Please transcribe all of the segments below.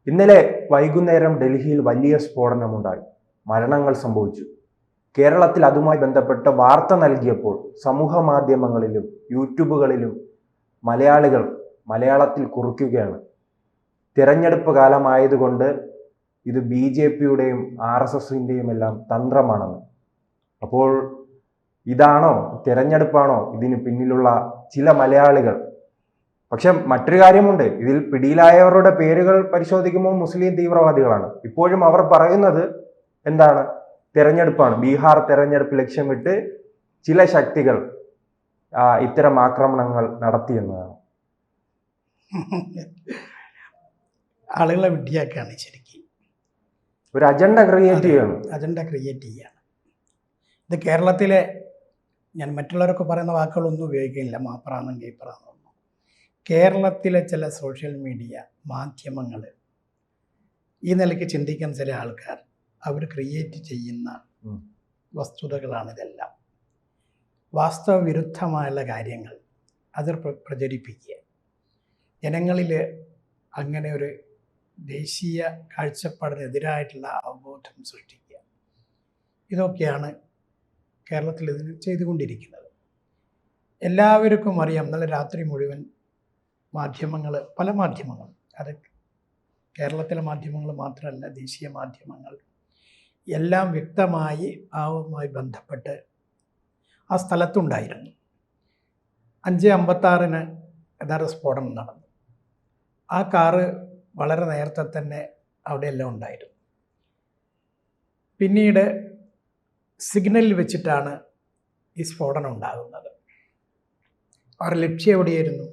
ഇന്നലെ വൈകുന്നേരം ഡൽഹിയിൽ വലിയ സ്ഫോടനമുണ്ടായി. മരണങ്ങൾ സംഭവിച്ചു. കേരളത്തിൽ അതുമായി ബന്ധപ്പെട്ട വാർത്ത നൽകിയപ്പോൾ സമൂഹ മാധ്യമങ്ങളിലും യൂട്യൂബുകളിലും മലയാളികൾ മലയാളത്തിൽ കുറിക്കുകയാണ്, തിരഞ്ഞെടുപ്പ് കാലമായതുകൊണ്ട് ഇത് BJPയുടെയും RSSന്റെയും എല്ലാം തന്ത്രമാണെന്ന്. അപ്പോൾ ഇതാണോ, തിരഞ്ഞെടുപ്പാണോ ഇതിന് പിന്നിലുള്ള ചില മലയാളികൾ? പക്ഷെ മറ്റൊരു കാര്യമുണ്ട്, ഇതിൽ പിടിയിലായവരുടെ പേരുകൾ പരിശോധിക്കുമ്പോൾ മുസ്ലിം തീവ്രവാദികളാണ്. ഇപ്പോഴും അവർ പറയുന്നത് എന്താണ്? തെരഞ്ഞെടുപ്പാണ്, ബീഹാർ തെരഞ്ഞെടുപ്പ് ലക്ഷ്യമിട്ട് ചില ശക്തികൾ ഇത്തരം ആക്രമണങ്ങൾ നടത്തിയെന്നതാണ്. ആളുകളെ വിഡ്ഢിയാക്കാണ് ശരിക്കും. ഒരു അജണ്ട ക്രിയേറ്റ് ചെയ്യാണ്. ഇത് കേരളത്തിലെ, ഞാൻ മറ്റുള്ളവരൊക്കെ പറയുന്ന വാക്കുകളൊന്നും ഉപയോഗിക്കുന്നില്ല, മാപ്രാന്നും കീപ്രാന്നൊന്നും. കേരളത്തിലെ ചില സോഷ്യൽ മീഡിയ മാധ്യമങ്ങൾ, ഈ നിലയ്ക്ക് ചിന്തിക്കുന്ന ചില ആൾക്കാർ, അവർ ക്രിയേറ്റ് ചെയ്യുന്ന വസ്തുതകളാണിതെല്ലാം. വാസ്തവ വിരുദ്ധമായുള്ള കാര്യങ്ങൾ അത് പ്രചരിപ്പിക്കുക, ജനങ്ങളിൽ അങ്ങനെ ഒരു ദേശീയ കാഴ്ചപ്പാടിനെതിരായിട്ടുള്ള അവബോധം സൃഷ്ടിക്കുക, ഇതൊക്കെയാണ് കേരളത്തിൽ ഇതിന് ചെയ്തുകൊണ്ടിരിക്കുന്നത്. എല്ലാവർക്കും അറിയാം, ഇന്നലെ രാത്രി മുഴുവൻ മാധ്യമങ്ങൾ, പല മാധ്യമങ്ങളും, അത് കേരളത്തിലെ മാധ്യമങ്ങൾ മാത്രമല്ല, ദേശീയ മാധ്യമങ്ങൾ എല്ലാം വ്യക്തമായി ആവുമായി ബന്ധപ്പെട്ട് ആ സ്ഥലത്തുണ്ടായിരുന്നു. 5:56 യഥാർത്ഥ സ്ഫോടനം നടന്നു. ആ കാറ് വളരെ നേരത്തെ തന്നെ അവിടെയെല്ലാം ഉണ്ടായിരുന്നു. പിന്നീട് സിഗ്നലിൽ വെച്ചിട്ടാണ് ഈ സ്ഫോടനം ഉണ്ടാകുന്നത്. അവരുടെ ലക്ഷ്യം എവിടെയായിരുന്നു?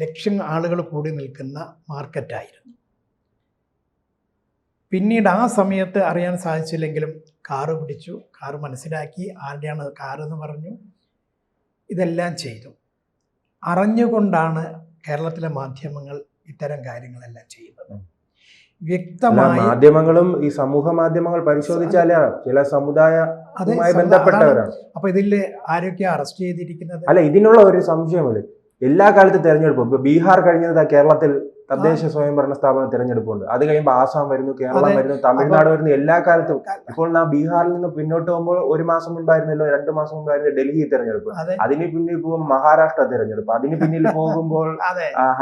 ലക്ഷ്യം ആളുകൾ കൂടി നിൽക്കുന്ന മാർക്കറ്റായിരുന്നു. പിന്നീട് ആ സമയത്ത് അറിയാൻ സാധിച്ചില്ലെങ്കിലും കാറ് പിടിച്ചു, കാറ് മനസ്സിലാക്കി ആരുടെയാണ് കാറെന്ന് പറഞ്ഞു, ഇതെല്ലാം ചെയ്തു. അറിഞ്ഞുകൊണ്ടാണ് കേരളത്തിലെ മാധ്യമങ്ങൾ ഇത്തരം കാര്യങ്ങളെല്ലാം ചെയ്യുന്നത്. വ്യക്തമായി മാധ്യമങ്ങളും ഈ സമൂഹ മാധ്യമങ്ങൾ പരിശോധിച്ചാൽ ചില സമുദായവുമായി ബന്ധപ്പെട്ടവരാണ്. അപ്പൊ ഇതിൽ ആരൊക്കെ അറസ്റ്റ് ചെയ്തിരിക്കുന്നത്? അല്ല, ഇതിനുള്ള ഒരു സംശയമില്ല. എല്ലാ കാലത്തും തെരഞ്ഞെടുപ്പ്, ഇപ്പൊ ബീഹാർ കഴിഞ്ഞത് കേരളത്തിൽ തദ്ദേശ സ്വയംഭരണ സ്ഥാപന തെരഞ്ഞെടുപ്പുണ്ട്. അത് കഴിയുമ്പോൾ ആസാം വരുന്നു, കേരളം വരുന്നു, തമിഴ്നാട് വരുന്നു. എല്ലാ കാലത്തും ഇപ്പോൾ നാം ബീഹാറിൽ നിന്ന് പിന്നോട്ട് പോകുമ്പോൾ 1 മാസം മുൻപായിരുന്നല്ലോ, 2 മാസം മുൻപായിരുന്നു ഡൽഹി തെരഞ്ഞെടുപ്പ്. അതിന് പിന്നിൽ പോകുമ്പോൾ മഹാരാഷ്ട്ര തെരഞ്ഞെടുപ്പ്, അതിന് പിന്നിൽ പോകുമ്പോൾ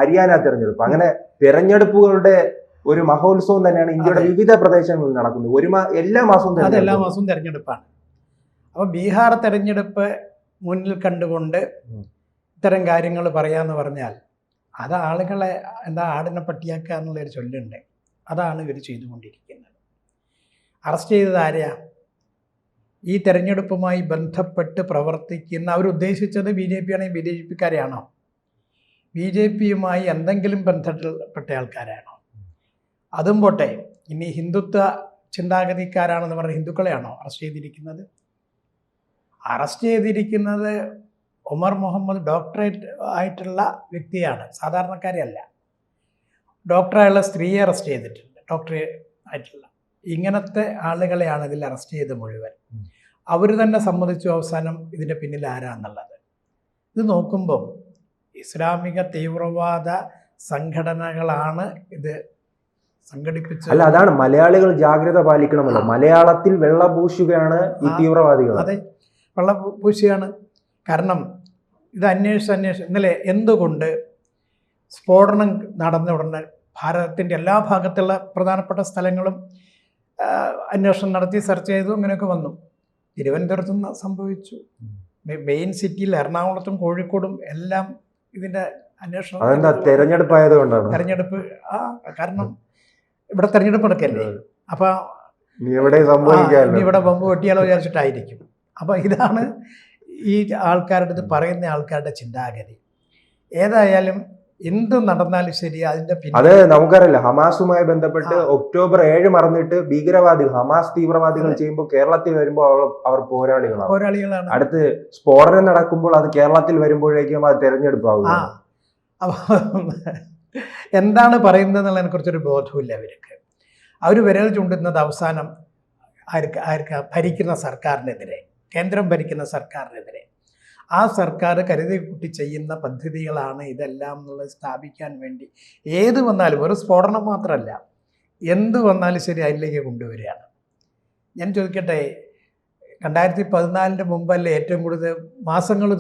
ഹരിയാന തെരഞ്ഞെടുപ്പ്. അങ്ങനെ തെരഞ്ഞെടുപ്പുകളുടെ ഒരു മഹോത്സവം തന്നെയാണ് ഇന്ത്യയുടെ വിവിധ പ്രദേശങ്ങളിൽ നടക്കുന്നത്. എല്ലാ മാസവും തെരഞ്ഞെടുപ്പാണ്. അപ്പൊ ബീഹാർ തെരഞ്ഞെടുപ്പ് മുന്നിൽ കണ്ടുകൊണ്ട് ഇത്തരം കാര്യങ്ങൾ പറയാന്ന് പറഞ്ഞാൽ അത് ആളുകളെ ആടിനെ പട്ടിയാക്കുക എന്നുള്ളൊരു ചൊല്ലുണ്ട്. അതാണ് ഇവർ ചെയ്തുകൊണ്ടിരിക്കുന്നത്. അറസ്റ്റ് ചെയ്തത് ആരെയാ? ഈ തെരഞ്ഞെടുപ്പുമായി ബന്ധപ്പെട്ട് പ്രവർത്തിക്കുന്ന, അവരുദ്ദേശിച്ചത് BJP ആണെങ്കിൽ BJPക്കാരെയാണോ? BJPയുമായി എന്തെങ്കിലും ബന്ധപ്പെട്ട ആൾക്കാരാണോ? അതും പോട്ടെ, ഇനി ഹിന്ദുത്വ ചിന്താഗതിക്കാരാണെന്ന് പറഞ്ഞ ഹിന്ദുക്കളെയാണോ അറസ്റ്റ് ചെയ്തിരിക്കുന്നത്? അറസ്റ്റ് ചെയ്തിരിക്കുന്നത് ഉമർ മുഹമ്മദ്, ഡോക്ടറേറ്റ് ആയിട്ടുള്ള വ്യക്തിയാണ്, സാധാരണക്കാരെ അല്ല. ഡോക്ടറായുള്ള സ്ത്രീയെ അറസ്റ്റ് ചെയ്തിട്ടുണ്ട്, ഡോക്ടറേറ്റ് ആയിട്ടുള്ള. ഇങ്ങനത്തെ ആളുകളെയാണ് ഇതിൽ അറസ്റ്റ് ചെയ്ത് മുഴുവൻ. അവർ തന്നെ സമ്മതിച്ചു അവസാനം ഇതിൻ്റെ പിന്നിൽ ആരാന്നുള്ളത്. ഇത് നോക്കുമ്പോൾ ഇസ്ലാമിക തീവ്രവാദ സംഘടനകളാണ് ഇത് സംഘടിപ്പിച്ചത്. അല്ല, അതാണ് മലയാളികൾ ജാഗ്രത പാലിക്കണമല്ലോ. മലയാളത്തിൽ വെള്ളപൂശുകയാണ് ഈ തീവ്രവാദികൾ. അതെ, വെള്ളപൂശുകയാണ്. കാരണം ഇത് അന്വേഷിച്ച് ഇന്നലെ എന്തുകൊണ്ട് സ്ഫോടനം നടന്ന ഉടനെ ഭാരതത്തിൻ്റെ എല്ലാ ഭാഗത്തുള്ള പ്രധാനപ്പെട്ട സ്ഥലങ്ങളും അന്വേഷണം നടത്തി സെർച്ച് ചെയ്തു, ഇങ്ങനെയൊക്കെ വന്നു. തിരുവനന്തപുരത്തു നിന്ന് സംഭവിച്ചു, മെയിൻ സിറ്റിയിൽ എറണാകുളത്തും കോഴിക്കോടും എല്ലാം ഇതിൻ്റെ അന്വേഷണം. തെരഞ്ഞെടുപ്പായതുകൊണ്ടാണ്. തെരഞ്ഞെടുപ്പ് കാരണം ഇവിടെ തെരഞ്ഞെടുപ്പ് നടക്കല്ലേ, അപ്പോൾ ഇവിടെ ബോംബ് പൊട്ടിയാലോ വിചാരിച്ചിട്ടായിരിക്കും. അപ്പോൾ ഇതാണ് ഈ ആൾക്കാരുടെ പറയുന്ന ആൾക്കാരുടെ ചിന്താഗതി. ഏതായാലും എന്ത് നടന്നാലും ശരി, അതിന്റെ അത് നമുക്കറിയില്ല. ഹമാസുമായി ബന്ധപ്പെട്ട് ഒക്ടോബർ 7 മറന്നിട്ട് ഭീകരവാദികൾ, ഹമാസ് തീവ്രവാദികൾ ചെയ്യുമ്പോൾ കേരളത്തിൽ വരുമ്പോൾ അവർ പോരാളികളാണ്. അടുത്ത് സ്ഫോടനം നടക്കുമ്പോൾ അത് കേരളത്തിൽ വരുമ്പോഴേക്കും അത് തെരഞ്ഞെടുപ്പാകും. എന്താണ് പറയുന്നത് എന്നുള്ളതിനെ കുറിച്ചൊരു ബോധമില്ല അവർക്ക്. അവർ വിരൽ ചൂണ്ടുന്നത് അവസാനം ആർക്കാ? ഭരിക്കുന്ന സർക്കാരിനെതിരെ, കേന്ദ്രം ഭരിക്കുന്ന സർക്കാരിനെതിരെ. ആ സർക്കാർ കരുതി കൂട്ടി ചെയ്യുന്ന പദ്ധതികളാണ് ഇതെല്ലാം എന്നുള്ളത് സ്ഥാപിക്കാൻ വേണ്ടി ഏത് വന്നാലും ഒരു സ്ഫോടനം മാത്രമല്ല, എന്ത് വന്നാലും ശരി അതിലേക്ക് കൊണ്ടുവരികയാണ്. ഞാൻ ചോദിക്കട്ടെ, 2014 മുമ്പല്ലേ ഏറ്റവും കൂടുതൽ വർഷങ്ങൾ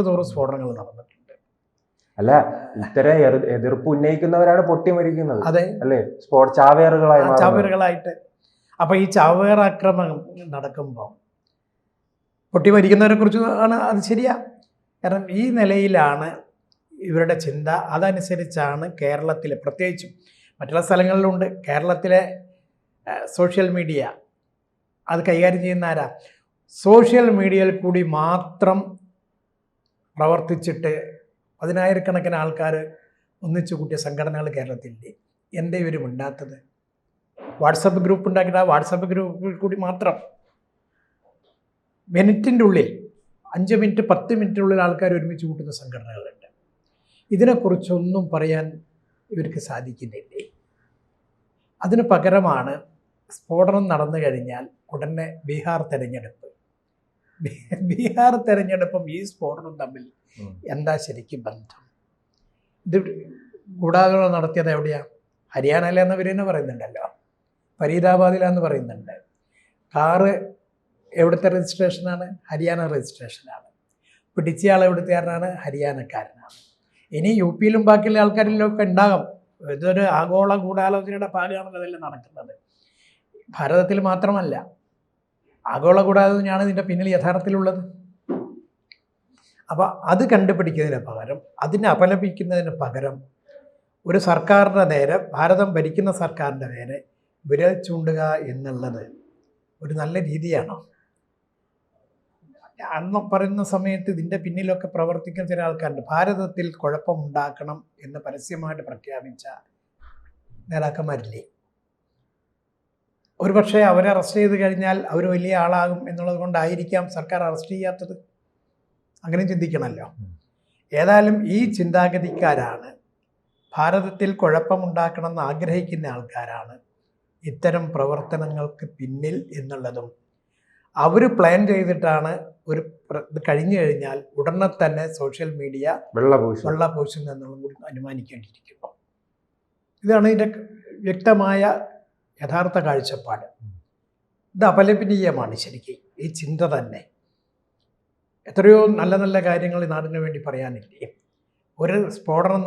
തോറും സ്ഫോടനങ്ങൾ നടന്നിട്ടുണ്ട്? അല്ല, ഇത്തരം എതിർപ്പ് ഉന്നയിക്കുന്നവരാണ് പൊട്ടിമരിക്കുന്നത്. അതെ, അല്ലേ? ചാവേറുകളായിട്ട്. അപ്പൊ ഈ ചാവേറാക്രമണം നടക്കുമ്പോൾ പൊട്ടിമരിക്കുന്നവരെ കുറിച്ച് ആണ്, അത് ശരിയാ. കാരണം ഈ നിലയിലാണ് ഇവരുടെ ചിന്ത. അതനുസരിച്ചാണ് കേരളത്തിലെ, പ്രത്യേകിച്ചും മറ്റുള്ള സ്ഥലങ്ങളിലുണ്ട്, കേരളത്തിലെ സോഷ്യൽ മീഡിയ അത് കൈകാര്യം ചെയ്യുന്ന ആരാ? സോഷ്യൽ മീഡിയയിൽ കൂടി മാത്രം പ്രവർത്തിച്ചിട്ട് 10,000-കണക്കിന് ആൾക്കാർ ഒന്നിച്ചു കൂട്ടിയ സംഘടനകൾ കേരളത്തിലില്ലേ? എൻ്റെ ഇവരും ഉണ്ടാത്തത് വാട്സപ്പ് ഗ്രൂപ്പ് ഉണ്ടാക്കിയിട്ട് ആ വാട്സപ്പ് ഗ്രൂപ്പിൽ കൂടി മാത്രം മിനിറ്റിൻ്റെ ഉള്ളിൽ 5 മിനിറ്റ് 10 മിനിറ്റിനുള്ളിൽ ആൾക്കാർ ഒരുമിച്ച് കൂട്ടുന്ന സംഘടനകളുണ്ട്. ഇതിനെക്കുറിച്ചൊന്നും പറയാൻ ഇവർക്ക് സാധിക്കുന്നില്ലേ? അതിന് പകരമാണ് സ്ഫോടനം നടന്നു കഴിഞ്ഞാൽ ഉടനെ ബീഹാർ തെരഞ്ഞെടുപ്പ്. ബീഹാർ തെരഞ്ഞെടുപ്പും ഈ സ്ഫോടനം തമ്മിൽ എന്താ ശരിക്കും ബന്ധം? ഇത് ഗൂഢാലോചന നടത്തിയത് എവിടെയാണ്? ഹരിയാനയിലെന്ന് ഇവർ തന്നെ പറയുന്നുണ്ടല്ലോ, ഫരീദാബാദിലാന്ന് പറയുന്നുണ്ട്. കാറ് എവിടുത്തെ രജിസ്ട്രേഷനാണ്? ഹരിയാന രജിസ്ട്രേഷനാണ്. പിടിച്ചയാൾ എവിടുത്തുകാരനാണ്? ഹരിയാനക്കാരനാണ്. ഇനി യു പിയിലും ബാക്കിയുള്ള ആൾക്കാരിലൊക്കെ ഉണ്ടാകും. ഇതൊരു ആഗോള ഗൂഢാലോചനയുടെ ഭാഗമാണല്ലോ ഇതെല്ലാം നടക്കുന്നത്. ഭാരതത്തിൽ മാത്രമല്ല, ആഗോള ഗൂഢാലോചനയാണ് ഇതിൻ്റെ പിന്നിൽ യഥാർത്ഥത്തിലുള്ളത്. അപ്പോൾ അത് കണ്ടുപിടിക്കുന്നതിന് പകരം, അതിനെ അപലപിക്കുന്നതിന് പകരം ഒരു സർക്കാരിൻ്റെ നേരെ, ഭാരതം ഭരിക്കുന്ന സർക്കാരിൻ്റെ നേരെ വിരൽ ചൂണ്ടുക എന്നുള്ളത് ഒരു നല്ല രീതിയാണോ? അന്ന് പറയുന്ന സമയത്ത് ഇതിൻ്റെ പിന്നിലൊക്കെ പ്രവർത്തിക്കുന്ന ചില ആൾക്കാരുണ്ട്. ഭാരതത്തിൽ കുഴപ്പമുണ്ടാക്കണം എന്ന് പരസ്യമായിട്ട് പ്രഖ്യാപിച്ച നേതാക്കന്മാരില്ലേ? ഒരുപക്ഷെ അവരെ അറസ്റ്റ് ചെയ്ത് കഴിഞ്ഞാൽ അവർ വലിയ ആളാകും എന്നുള്ളത് കൊണ്ടായിരിക്കാം സർക്കാർ അറസ്റ്റ് ചെയ്യാത്തത്. അങ്ങനെ ചിന്തിക്കണമല്ലോ. ഏതായാലും ഈ ചിന്താഗതിക്കാരാണ്, ഭാരതത്തിൽ കുഴപ്പമുണ്ടാക്കണം എന്ന് ആഗ്രഹിക്കുന്ന ആൾക്കാരാണ് ഇത്തരം പ്രവർത്തനങ്ങൾക്ക് പിന്നിൽ എന്നുള്ളതും അവർ പ്ലാൻ ചെയ്തിട്ടാണ്. ഇത് കഴിഞ്ഞു കഴിഞ്ഞാൽ ഉടനെ തന്നെ സോഷ്യൽ മീഡിയ വെള്ളപൂശും എന്നുള്ളതും കൂടി അനുമാനിക്കേണ്ടിയിരിക്കുന്നു. ഇതാണ് ഇതിൻ്റെ വ്യക്തമായ യഥാർത്ഥ കാഴ്ചപ്പാട്. ഇത് അപലപനീയമാണ് ശരിക്കും ഈ ചിന്ത തന്നെ. എത്രയോ നല്ല നല്ല കാര്യങ്ങൾ ഈ നാടിന് വേണ്ടി പറയാനില്ലേ? ഒരു സ്ഫോടനം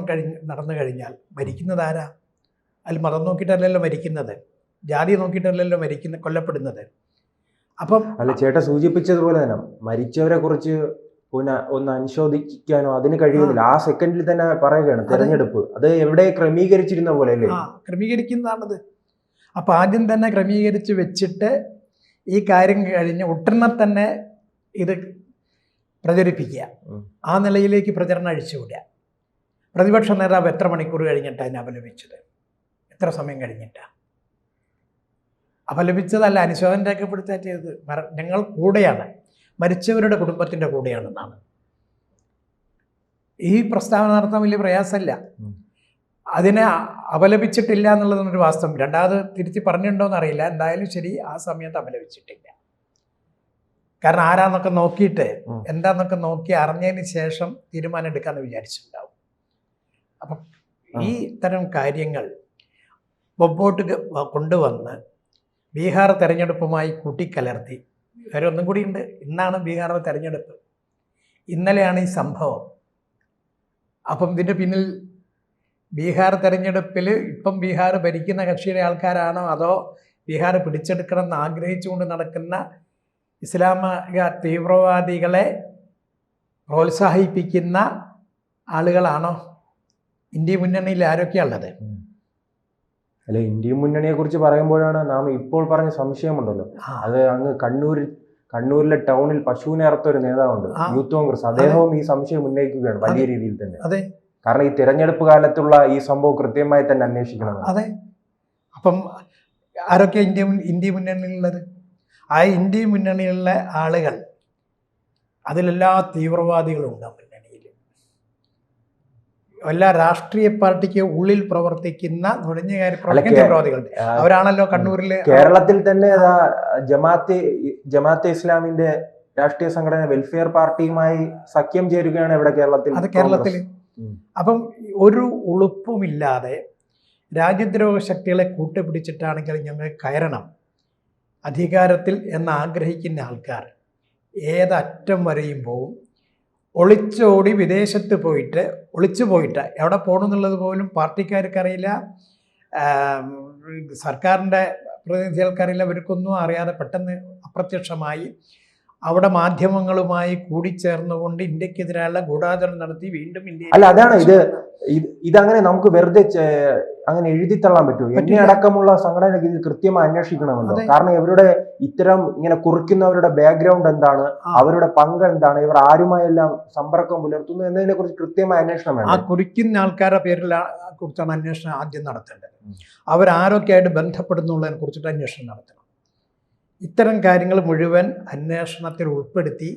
നടന്നു കഴിഞ്ഞാൽ മരിക്കുന്നത് ആരാ? അതിൽ മതം നോക്കിയിട്ടല്ലല്ലോ മരിക്കുന്നത്, ജാതി നോക്കിയിട്ടല്ലല്ലോ കൊല്ലപ്പെടുന്നത്. അപ്പം അല്ല, ചേട്ടൻ സൂചിപ്പിച്ചതുപോലെ തന്നെ മരിച്ചവരെ കുറിച്ച് ഒന്ന് അനുശോചിക്കാനോ അതിന് കഴിയുന്നില്ല. ആ സെക്കൻഡിൽ തന്നെ പറയുകയാണ് തെരഞ്ഞെടുപ്പ് അത് എവിടെ ക്രമീകരിച്ചിരുന്ന പോലെ അല്ലേ? ക്രമീകരിക്കുന്നതാണത്. അപ്പം ആദ്യം തന്നെ ക്രമീകരിച്ച് വെച്ചിട്ട് ഈ കാര്യം കഴിഞ്ഞ് ഉടനെ തന്നെ ഇത് പ്രചരിപ്പിക്കുക, ആ നിലയിലേക്ക് പ്രചരണം അഴിച്ചുവിടുക. പ്രതിപക്ഷ നേതാവ് എത്ര മണിക്കൂർ കഴിഞ്ഞിട്ടാണ് അതിനെ അപലപിച്ചത്? എത്ര സമയം കഴിഞ്ഞിട്ടാണ് അപലപിച്ചതല്ല, അനുശോചനം രേഖപ്പെടുത്തുക ചെയ്തത്. ഞങ്ങൾ കൂടെയാണ്, മരിച്ചവരുടെ കുടുംബത്തിൻ്റെ കൂടെയാണെന്നാണ്. ഈ പ്രസ്താവന നടത്താൻ വലിയ പ്രയാസമല്ല. അതിനെ അപലപിച്ചിട്ടില്ല എന്നുള്ളതൊരു വാസ്തവം. രണ്ടാമത് തിരുത്തി പറഞ്ഞിട്ടുണ്ടോയെന്ന് അറിയില്ല. എന്തായാലും ശരി, ആ സമയത്ത് അപലപിച്ചിട്ടില്ല. കാരണം ആരാന്നൊക്കെ നോക്കിയിട്ട്, എന്താന്നൊക്കെ നോക്കി അറിഞ്ഞതിന് ശേഷം തീരുമാനം എടുക്കാമെന്ന് വിചാരിച്ചിട്ടുണ്ടാവും. അപ്പം ഈ തരം കാര്യങ്ങൾ മുമ്പോട്ട് കൊണ്ടുവന്ന് ബീഹാർ തെരഞ്ഞെടുപ്പുമായി കൂട്ടിക്കലർത്തി. വേറെ ഒന്നും കൂടിയുണ്ട്. ഇന്നാണ് ബീഹാറിലെ തെരഞ്ഞെടുപ്പ്, ഇന്നലെയാണ് ഈ സംഭവം. അപ്പം ഇതിൻ്റെ പിന്നിൽ ബീഹാർ തെരഞ്ഞെടുപ്പിൽ ഇപ്പം ബീഹാർ ഭരിക്കുന്ന കക്ഷിയുടെ ആൾക്കാരാണോ, അതോ ബീഹാർ പിടിച്ചെടുക്കണം എന്ന് ആഗ്രഹിച്ചുകൊണ്ട് നടക്കുന്ന ഇസ്ലാമിക തീവ്രവാദികളെ പ്രോത്സാഹിപ്പിക്കുന്ന ആളുകളാണോ? ഇന്ത്യ മുന്നണിയിൽ ആരൊക്കെയാണുള്ളത്? അല്ല, ഇന്ത്യ മുന്നണിയെ കുറിച്ച് പറയുമ്പോഴാണ് നാം ഇപ്പോൾ പറഞ്ഞ സംശയമുണ്ടല്ലോ, അത് അങ്ങ് കണ്ണൂരിലെ ടൗണിൽ പശുവിനെ അറുത്ത ഒരു നേതാവുണ്ട്, യൂത്ത് കോൺഗ്രസ്. അദ്ദേഹവും ഈ സംശയം ഉന്നയിക്കുകയാണ് വലിയ രീതിയിൽ തന്നെ. അതെ, കാരണം ഈ തിരഞ്ഞെടുപ്പ് കാലത്തുള്ള ഈ സംഭവം കൃത്യമായി തന്നെ അന്വേഷിക്കണം. അതെ. അപ്പം ആരൊക്കെ ഇന്ത്യ മുന്നണിയിലുള്ളത്? ആ ഇന്ത്യ മുന്നണിയിലുള്ള ആളുകൾ, അതിലെല്ലാ തീവ്രവാദികളും ഉണ്ടാവും മുന്നണിയിൽ. എല്ലാ രാഷ്ട്രീയ പാർട്ടിക്ക് ഉള്ളിൽ പ്രവർത്തിക്കുന്ന നുഴഞ്ഞുകയറി പ്രവർത്തിക്കുന്ന തീവ്രവാദികളുണ്ട്. അവരാണല്ലോ കണ്ണൂരിൽ, കേരളത്തിൽ തന്നെ ജമാഅത്തെ ഇസ്ലാമിന്റെ രാഷ്ട്രീയ സംഘടന വെൽഫെയർ പാർട്ടിയുമായി സഖ്യം ചേരുകയാണ് ഇവിടെ കേരളത്തിൽ. അത് കേരളത്തിൽ. അപ്പം ഒരു ഉളുപ്പുമില്ലാതെ രാജ്യദ്രോഹ ശക്തികളെ കൂട്ടുപിടിച്ചിട്ടാണെങ്കിൽ ഞങ്ങൾ കയറണം അധികാരത്തിൽ എന്ന് ആഗ്രഹിക്കുന്ന ആൾക്കാർ ഏതറ്റം വരെയും പോവും. ഒളിച്ചോടി വിദേശത്ത് പോയിട്ട് എവിടെ പോകണമെന്നുള്ളത് പോലും പാർട്ടിക്കാർക്കറിയില്ല, സർക്കാരിൻ്റെ പ്രതിനിധികൾക്കറിയില്ല. ഇവർക്കൊന്നും അറിയാതെ പെട്ടെന്ന് അപ്രത്യക്ഷമായി അവിടെ മാധ്യമങ്ങളുമായി കൂടിച്ചേർന്നുകൊണ്ട് ഇന്ത്യക്കെതിരായുള്ള ഗൂഢാചരണം നടത്തി വീണ്ടും ഇന്ത്യ. അല്ല, അതാണ് ഇതങ്ങനെ നമുക്ക് വെറുതെ അങ്ങനെ എഴുതിത്തള്ളാൻ പറ്റുമോ? എന്നെ അടക്കമുള്ള സംഘടന ഇതിൽ കൃത്യമായി അന്വേഷിക്കണമല്ലോ. കാരണം ഇവരുടെ ഇത്തരം ഇങ്ങനെ കുറിക്കുന്നവരുടെ ബാക്ക്ഗ്രൗണ്ട് എന്താണ്, അവരുടെ പങ്ക് എന്താണ്, ഇവർ ആരുമായെല്ലാം സമ്പർക്കം പുലർത്തുന്നു എന്നതിനെ കുറിച്ച് കൃത്യമായ അന്വേഷണം വേണം. ആ കുറിക്കുന്ന ആൾക്കാരുടെ കുറിച്ചാണ് അന്വേഷണം ആദ്യം നടത്തേണ്ടത്. അവരാരൊക്കെയായിട്ട് ബന്ധപ്പെടുന്നുള്ളതിനെ കുറിച്ചിട്ട് അന്വേഷണം നടത്തണം. ഇത്തരം കാര്യങ്ങൾ മുഴുവൻ അന്വേഷണത്തിൽ ഉൾപ്പെടുത്തി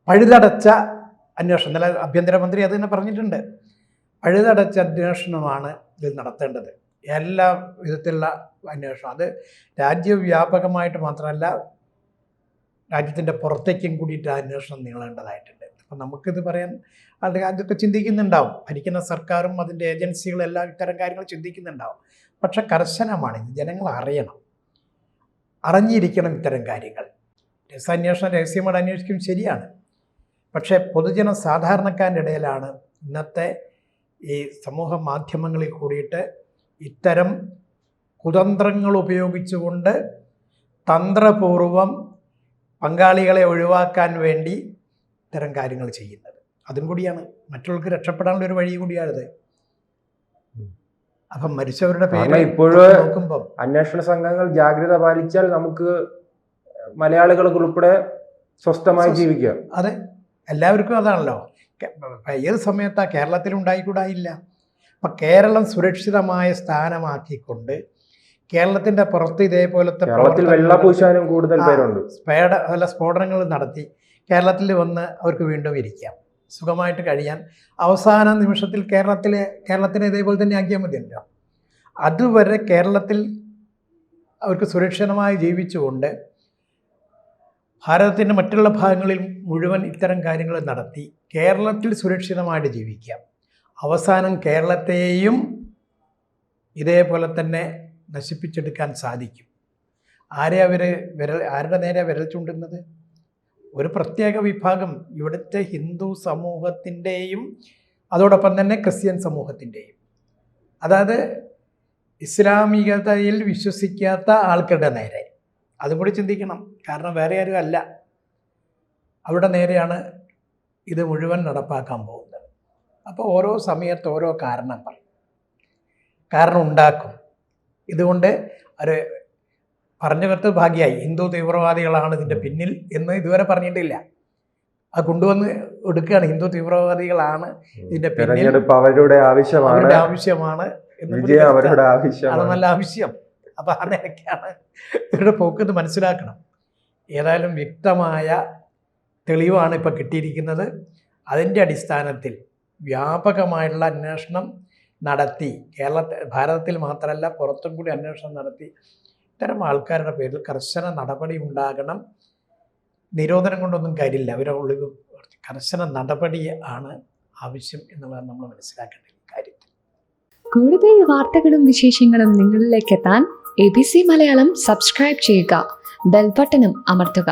പഴുതടച്ച അന്വേഷണം, ഇന്നലെ ആഭ്യന്തരമന്ത്രി അത് തന്നെ പറഞ്ഞിട്ടുണ്ട്, പഴുതടച്ച അന്വേഷണമാണ് ഇതിൽ നടത്തേണ്ടത്. എല്ലാ വിധത്തിലുള്ള അന്വേഷണം, അത് രാജ്യവ്യാപകമായിട്ട് മാത്രമല്ല രാജ്യത്തിൻ്റെ പുറത്തേക്കും കൂടിയിട്ട് ആ അന്വേഷണം നീളേണ്ടതായിട്ടുണ്ട്. അപ്പം നമുക്കിത് പറയാൻ അതൊക്കെ ചിന്തിക്കുന്നുണ്ടാവും, ഭരിക്കുന്ന സർക്കാരും അതിൻ്റെ ഏജൻസികളെല്ലാം ഇത്തരം കാര്യങ്ങൾ ചിന്തിക്കുന്നുണ്ടാവും. പക്ഷെ കർശനമാണ്, ഇത് ജനങ്ങൾ അറിഞ്ഞിരിക്കണം ഇത്തരം കാര്യങ്ങൾ. രഹസ്യാന്വേഷണം രഹസ്യമായിട്ട് അന്വേഷിക്കും, ശരിയാണ്. പക്ഷേ പൊതുജന സാധാരണക്കാരുടെ ഇടയിലാണ് ഇന്നത്തെ ഈ സമൂഹ മാധ്യമങ്ങളിൽ കൂടിയിട്ട് ഇത്തരം കുതന്ത്രങ്ങൾ ഉപയോഗിച്ചുകൊണ്ട് തന്ത്രപൂർവം പങ്കാളികളെ ഒഴിവാക്കാൻ വേണ്ടി ഇത്തരം കാര്യങ്ങൾ ചെയ്യുന്നത്. അതും കൂടിയാണ്, മറ്റുള്ളവർക്ക് രക്ഷപ്പെടാനുള്ള ഒരു വഴി കൂടിയാണിത്. അപ്പം മരിച്ചവരുടെ പേര് ഇപ്പോഴും നോക്കുമ്പോൾ അന്വേഷണ സംഘങ്ങൾ ജാഗ്രത പാലിച്ചാൽ നമുക്ക് മലയാളികൾക്ക് ഉൾപ്പെടെ സ്വസ്ഥമായി ജീവിക്കാം. അതെ, എല്ലാവർക്കും അതാണല്ലോ. ഏത് സമയത്താ കേരളത്തിൽ ഉണ്ടായിക്കൂടായില്ല. അപ്പം കേരളം സുരക്ഷിതമായ സ്ഥാനമാക്കിക്കൊണ്ട് കേരളത്തിൻ്റെ പുറത്ത് ഇതേപോലത്തെ വെള്ളപൂശാനും കൂടുതൽ പേരുണ്ട്, സ്ഫോടനങ്ങൾ നടത്തി കേരളത്തിൽ വന്ന് അവർക്ക് വീണ്ടും ഇരിക്കാം, സുഖമായിട്ട് കഴിയാൻ. അവസാന നിമിഷത്തിൽ കേരളത്തിനെ ഇതേപോലെ തന്നെ ആക്കിയാൽ മതിയല്ലോ. അതുവരെ കേരളത്തിൽ അവർക്ക് സുരക്ഷിതമായി ജീവിച്ചുകൊണ്ട് ഭാരതത്തിൻ്റെ മറ്റുള്ള ഭാഗങ്ങളിൽ മുഴുവൻ ഇത്തരം കാര്യങ്ങൾ നടത്തി കേരളത്തിൽ സുരക്ഷിതമായിട്ട് ജീവിക്കാം. അവസാനം കേരളത്തെയും ഇതേപോലെ തന്നെ നശിപ്പിച്ചെടുക്കാൻ സാധിക്കും. ആരുടെ നേരെ വിരൽ ചൂണ്ടുന്നത്? ഒരു പ്രത്യേക വിഭാഗം, ഇവിടുത്തെ ഹിന്ദു സമൂഹത്തിൻ്റെയും അതോടൊപ്പം തന്നെ ക്രിസ്ത്യൻ സമൂഹത്തിൻ്റെയും, അതായത് ഇസ്ലാമികതയിൽ വിശ്വസിക്കാത്ത ആൾക്കാരുടെ നേരെ. അതും കൂടി ചിന്തിക്കണം. കാരണം വേറെ ആരും അല്ല, അവിടെ നേരെയാണ് ഇത് മുഴുവൻ നടപ്പാക്കാൻ പോകുന്നത്. അപ്പോൾ ഓരോ സമയത്ത് ഓരോ കാരണം ഉണ്ടാക്കും. ഇതുകൊണ്ട് ഒരു പറഞ്ഞവർക്ക് ഭാഗ്യമായി, ഹിന്ദു തീവ്രവാദികളാണ് ഇതിൻ്റെ പിന്നിൽ എന്ന് ഇതുവരെ പറഞ്ഞിട്ടില്ല. അത് കൊണ്ടുവന്ന് എടുക്കുകയാണ്, ഹിന്ദു തീവ്രവാദികളാണ് ഇതിൻ്റെ പിന്നിൽ, അവരുടെ ആവശ്യമാണ് അത് നല്ല ആവശ്യം. അപ്പം ആ നിലയ്ക്കാണ് ഇവരുടെ പോക്കെന്ന് മനസ്സിലാക്കണം. ഏതായാലും വ്യക്തമായ തെളിവാണ് ഇപ്പോൾ കിട്ടിയിരിക്കുന്നത്. അതിൻ്റെ അടിസ്ഥാനത്തിൽ വ്യാപകമായിട്ടുള്ള അന്വേഷണം നടത്തി ഭാരതത്തിൽ മാത്രമല്ല പുറത്തും കൂടി അന്വേഷണം നടത്തി ഇത്തരം ആൾക്കാരുടെ പേരിൽ കർശന നടപടി ഉണ്ടാകണം. നിരോധനം കൊണ്ടൊന്നും കാര്യമില്ല, അവരുടെ കർശന നടപടി ആണ് ആവശ്യം എന്നുള്ളത് നമ്മൾ മനസ്സിലാക്കേണ്ട കാര്യത്തിൽ. കൂടുതൽ വാർത്തകളും വിശേഷങ്ങളും നിങ്ങളിലേക്ക് എത്താൻ ABC മലയാളം സബ്സ്ക്രൈബ് ചെയ്യുക, ബെൽ ബട്ടണും അമർത്തുക.